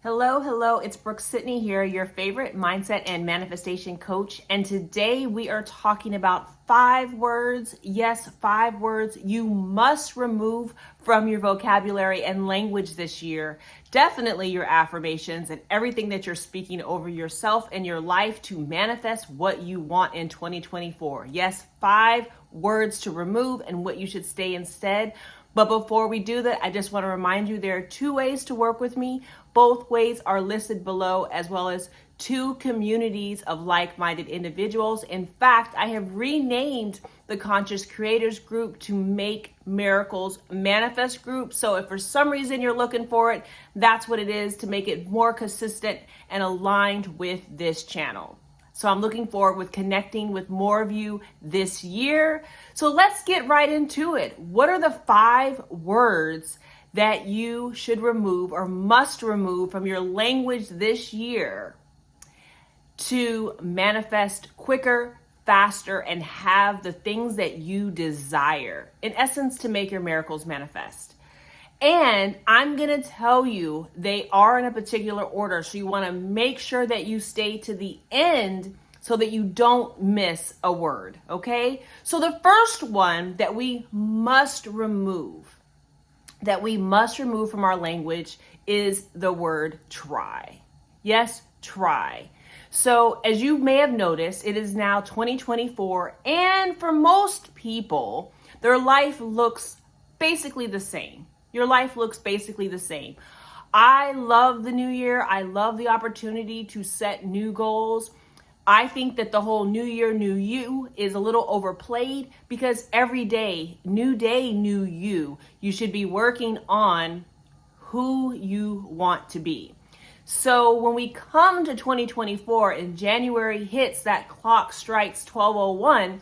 Hello, it's Brooke-Sidney here, your favorite mindset and manifestation coach. And today we are talking about 5 words, yes, 5 words you must remove from your vocabulary and language this year. Definitely your affirmations and everything that you're speaking over yourself and your life to manifest what you want in 2024. Yes, 5 words to remove and what you should stay instead. But before we do that, I just want to remind you there are 2 ways to work with me. Both ways are listed below, as well as 2 communities of like-minded individuals. In fact, I have renamed the Conscious Creators Group to Make Miracles Manifest Group. So if for some reason you're looking for it, that's what it is, to make it more consistent and aligned with this channel. So I'm looking forward with connecting with more of you this year. So let's get right into it. What are the 5 words that you should remove or must remove from your language this year to manifest quicker, faster, and have the things that you desire? In essence, to make your miracles manifest. And I'm going to tell you they are in a particular order. So you want to make sure that you stay to the end so that you don't miss a word. Okay. So the first one that we must remove from our language is the word try. Yes, try. So as you may have noticed, it is now 2024. And for most people, their life looks basically the same. Your life looks basically the same. I love the new year. I love the opportunity to set new goals. I think that the whole new year, new you is a little overplayed because every day, new you, you should be working on who you want to be. So when we come to 2024 and January hits, that clock strikes 12:01,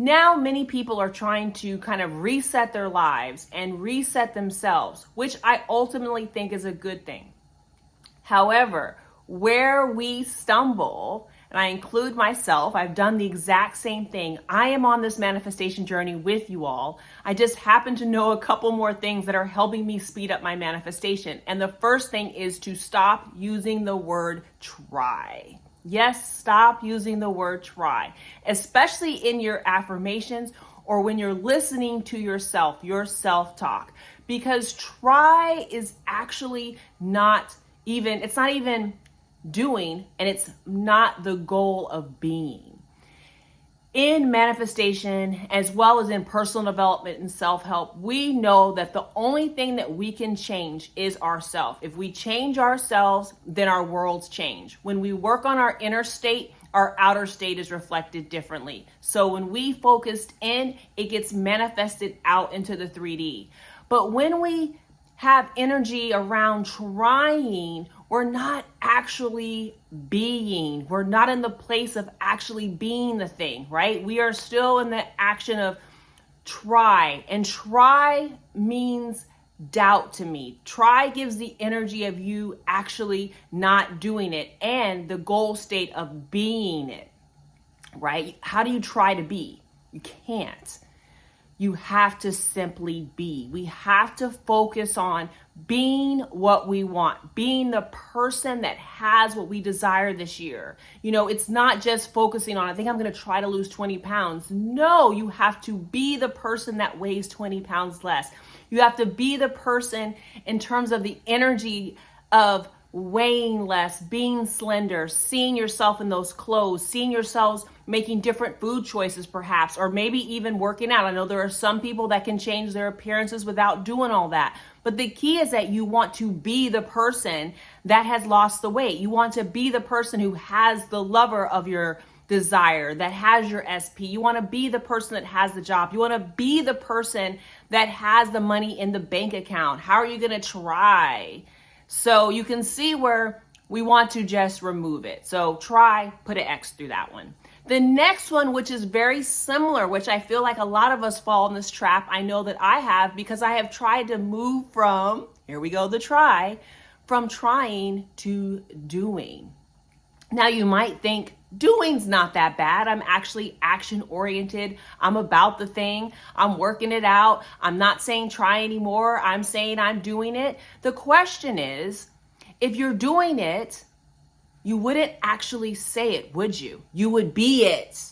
now many people are trying to kind of reset their lives and reset themselves, which I ultimately think is a good thing. However, where we stumble, and I include myself, I've done the exact same thing. I am on this manifestation journey with you all. I just happen to know a couple more things that are helping me speed up my manifestation. And the first thing is to stop using the word try. Yes, stop using the word try, especially in your affirmations or when you're listening to yourself, your self-talk, because try is actually it's not even doing, and it's not the goal of being. In manifestation, as well as in personal development and self-help, we know that the only thing that we can change is ourselves. If we change ourselves, then our worlds change. When we work on our inner state, our outer state is reflected differently. So when we focused in, it gets manifested out into the 3D. But when we have energy around trying, we're not actually being. We're not in the place of actually being the thing, right? We are still in the action of try. And try means doubt to me. Try gives the energy of you actually not doing it and the goal state of being it, right? How do you try to be? You can't. You have to simply be. We have to focus on being what we want, being the person that has what we desire this year. You know, it's not just focusing on, I think I'm going to try to lose 20 pounds. No, you have to be the person that weighs 20 pounds less. You have to be the person in terms of the energy of weighing less, being slender, seeing yourself in those clothes, seeing yourselves making different food choices perhaps, or maybe even working out. I know there are some people that can change their appearances without doing all that. But the key is that you want to be the person that has lost the weight. You want to be the person who has the lover of your desire, that has your SP. You want to be the person that has the job. You want to be the person that has the money in the bank account. How are you going to try? So you can see where we want to just remove it. So try, put an X through that one. The next one, which is very similar, which I feel like a lot of us fall in this trap. I know that I have, because I have tried to move from, here we go, the try, from trying to doing. Now you might think doing's not that bad. I'm actually action oriented. I'm about the thing. I'm working it out. I'm not saying try anymore. I'm saying I'm doing it. The question is If you're doing it, you wouldn't actually say it, would you? You would be it.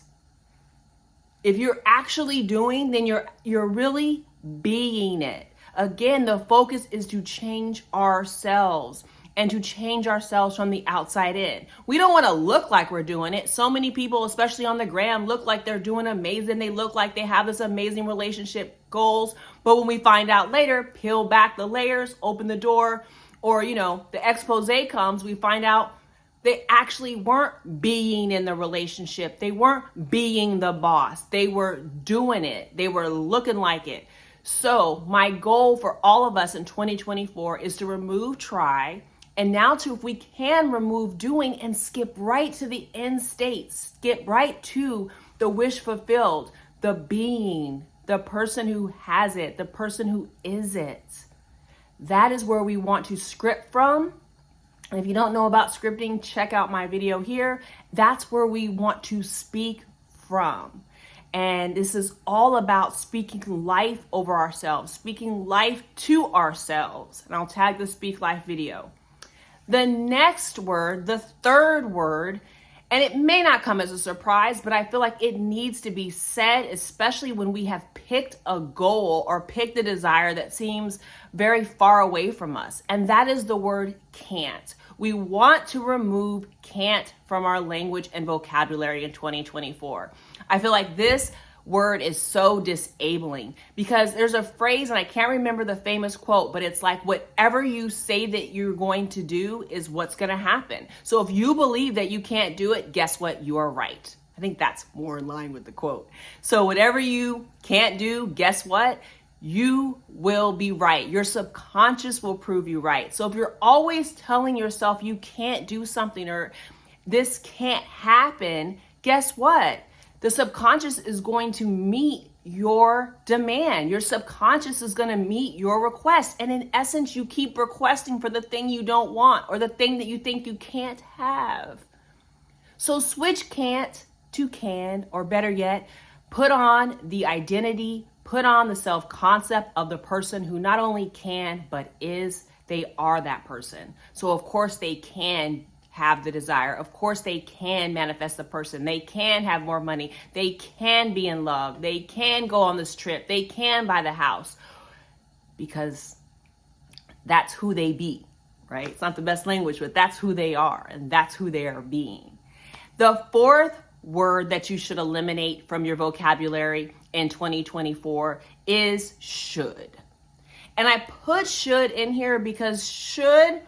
If you're actually doing, then you're really being it. Again, the focus is to change ourselves and to change ourselves from the outside in. We don't want to look like we're doing it. So many people, especially on the gram, look like they're doing amazing. They look like they have this amazing relationship goals. But when we find out later, peel back the layers, open the door, or, the expose comes, we find out they actually weren't being in the relationship. They weren't being the boss. They were doing it. They were looking like it. So my goal for all of us in 2024 is to remove try. And now if we can remove doing and skip right to the end state, skip right to the wish fulfilled, the being, the person who has it, the person who is it. That is where we want to script from. And if you don't know about scripting, check out my video here. That's where we want to speak from. And this is all about speaking life over ourselves, speaking life to ourselves. And I'll tag the Speak Life video. The next word, the third word, and it may not come as a surprise, but I feel like it needs to be said, especially when we have picked a goal or picked a desire that seems very far away from us. And that is the word can't. We want to remove can't from our language and vocabulary in 2024. I feel like this word is so disabling because there's a phrase, and I can't remember the famous quote, but it's like, whatever you say that you're going to do is what's going to happen. So if you believe that you can't do it, guess what? You are right. I think that's more in line with the quote. So whatever you can't do, guess what? You will be right. Your subconscious will prove you right. So if you're always telling yourself you can't do something or this can't happen, guess what? The subconscious is going to meet your demand. Your subconscious is going to meet your request. And in essence, you keep requesting for the thing you don't want or the thing that you think you can't have. So switch can't to can, or better yet, put on the identity, put on the self-concept of the person who not only can, but they are that person. So of course they can have the desire. Of course they can manifest the person. They can have more money. They can be in love. They can go on this trip. They can buy the house because that's who they be, right? It's not the best language, but that's who they are and that's who they are being. The fourth word that you should eliminate from your vocabulary in 2024 is should. And I put should in here because should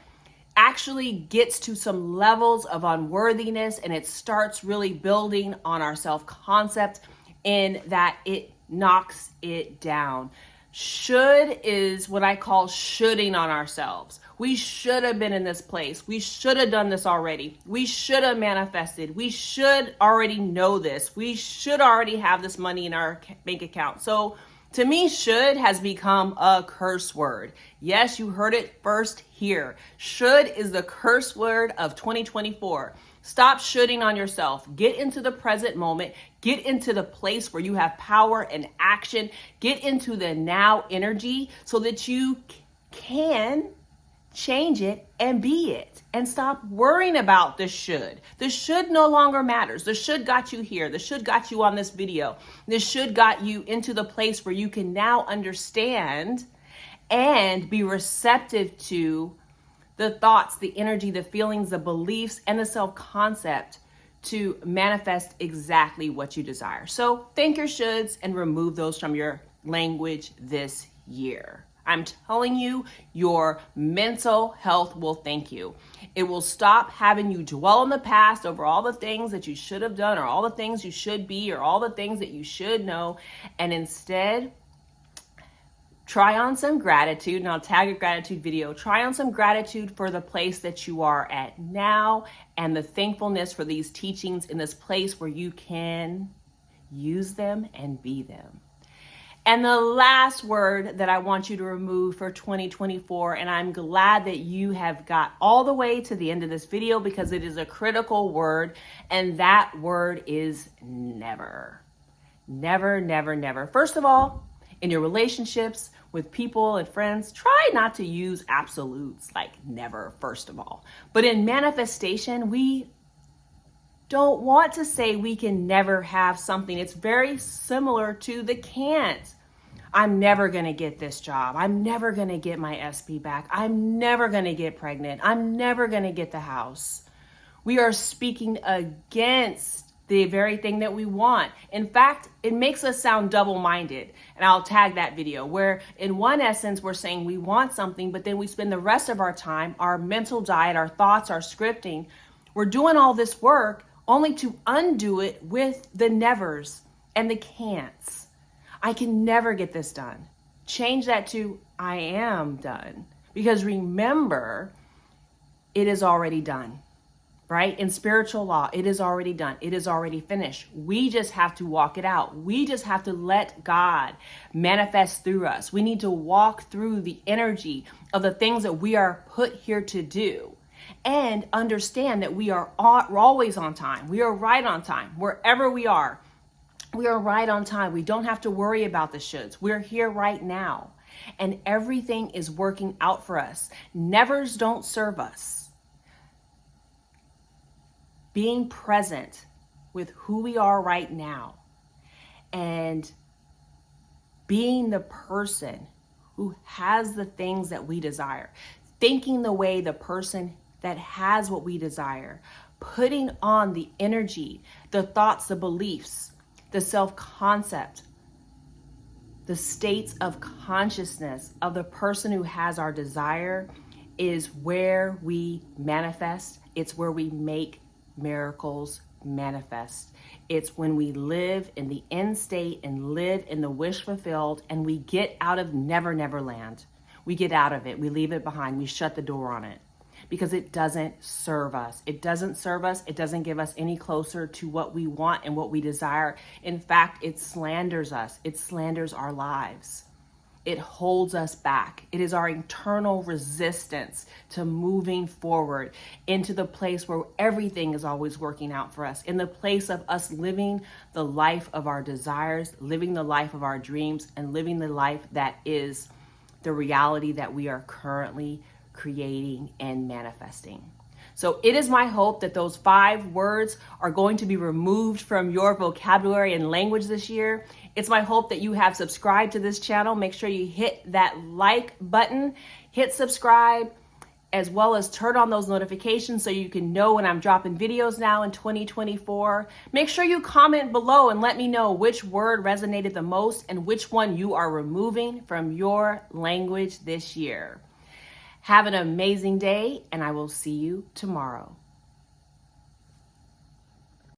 actually gets to some levels of unworthiness, and it starts really building on our self-concept in that it knocks it down. Should is what I call shoulding on ourselves. We should have been in this place. We should have done this already. We should have manifested. We should already know this. We should already have this money in our bank account. So to me, should has become a curse word. Yes, you heard it first here. Should is the curse word of 2024. Stop shoulding on yourself. Get into the present moment. Get into the place where you have power and action. Get into the now energy so that you can change it and be it, and stop worrying about the should. The should no longer matters. The should got you here. The should got you on this video. The should got you into the place where you can now understand and be receptive to the thoughts, the energy, the feelings, the beliefs, and the self-concept to manifest exactly what you desire. So thank your shoulds and remove those from your language this year. I'm telling you, your mental health will thank you. It will stop having you dwell in the past over all the things that you should have done or all the things you should be or all the things that you should know. And instead, try on some gratitude, and I'll tag a gratitude video. Try on some gratitude for the place that you are at now and the thankfulness for these teachings in this place where you can use them and be them. And the last word that I want you to remove for 2024, and I'm glad that you have got all the way to the end of this video because it is a critical word, and that word is never. Never, never, never. First of all, In your relationships with people and friends, try not to use absolutes like never, first of all. But in manifestation, we don't want to say we can never have something. It's very similar to the can't. I'm never going to get this job. I'm never going to get my SP back. I'm never going to get pregnant. I'm never going to get the house. We are speaking against the very thing that we want. In fact, it makes us sound double-minded. And I'll tag that video where in one essence, we're saying we want something, but then we spend the rest of our time, our mental diet, our thoughts, our scripting, we're doing all this work only to undo it with the nevers and the can'ts. I can never get this done. Change that to I am done. Because remember, it is already done, right? In spiritual law, it is already done. It is already finished. We just have to walk it out. We just have to let God manifest through us. We need to walk through the energy of the things that we are put here to do and understand that we are always on time. We are right on time. Wherever we are right on time. We don't have to worry about the shoulds. We're here right now. And everything is working out for us. Nevers don't serve us. Being present with who we are right now and being the person who has the things that we desire, thinking the way the person that has what we desire, putting on the energy, the thoughts, the beliefs, the self-concept, the states of consciousness of the person who has our desire is where we manifest. It's where we make miracles manifest. It's when we live in the end state and live in the wish fulfilled and we get out of never, never land. We get out of it. We leave it behind. We shut the door on it. Because it doesn't serve us. It doesn't serve us. It doesn't give us any closer to what we want and what we desire. In fact, it slanders us. It slanders our lives. It holds us back. It is our internal resistance to moving forward into the place where everything is always working out for us, in the place of us living the life of our desires, living the life of our dreams, and living the life that is the reality that we are currently creating and manifesting. So it is my hope that those 5 words are going to be removed from your vocabulary and language this year. It's my hope that you have subscribed to this channel. Make sure you hit that like button, hit subscribe, as well as turn on those notifications so you can know when I'm dropping videos now in 2024. Make sure you comment below and let me know which word resonated the most and which one you are removing from your language this year. Have an amazing day, and I will see you tomorrow.